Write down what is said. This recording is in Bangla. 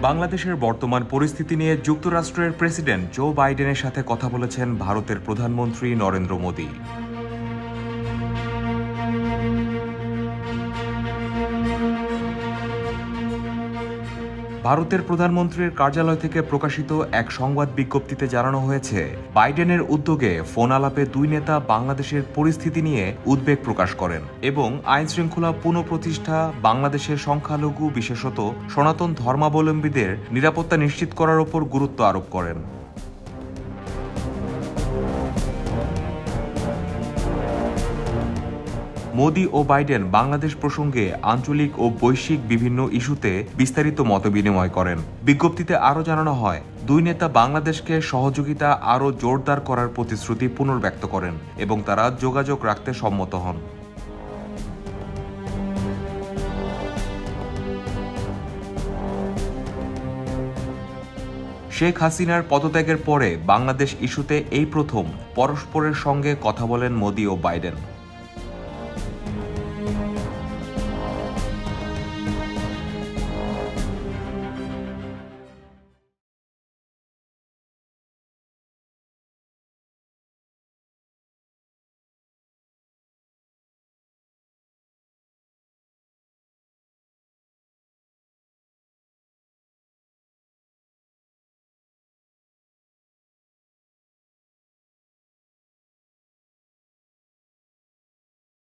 বাংলাদেশের বর্তমান পরিস্থিতি নিয়ে যুক্তরাষ্ট্রের প্রেসিডেন্ট জো বাইডেনের সাথে কথা বলেছেন ভারতের প্রধানমন্ত্রী নরেন্দ্র মোদি। ভারতের প্রধানমন্ত্রীর কার্যালয় থেকে প্রকাশিত এক সংবাদ বিজ্ঞপ্তিতে জানানো হয়েছে, বাইডেনের উদ্যোগে ফোন আলাপে দুই নেতা বাংলাদেশের পরিস্থিতি নিয়ে উদ্বেগ প্রকাশ করেন এবং আইনশৃঙ্খলা পুনঃপ্রতিষ্ঠা, বাংলাদেশের সংখ্যালঘু বিশেষত সনাতন ধর্মাবলম্বীদের নিরাপত্তা নিশ্চিত করার উপর গুরুত্ব আরোপ করেন। মোদি ও বাইডেন বাংলাদেশ প্রসঙ্গে আঞ্চলিক ও বৈশ্বিক বিভিন্ন ইস্যুতে বিস্তারিত মতবিনিময় করেন। বিজ্ঞপ্তিতে আরও জানানো হয়, দুই নেতা বাংলাদেশকে সহযোগিতা আরও জোরদার করার প্রতিশ্রুতি পুনর্ব্যক্ত করেন এবং তারা যোগাযোগ রাখতে সম্মত হন। শেখ হাসিনার পদত্যাগের পরে বাংলাদেশ ইস্যুতে এই প্রথম পরস্পরের সঙ্গে কথা বলেন মোদি ও বাইডেন।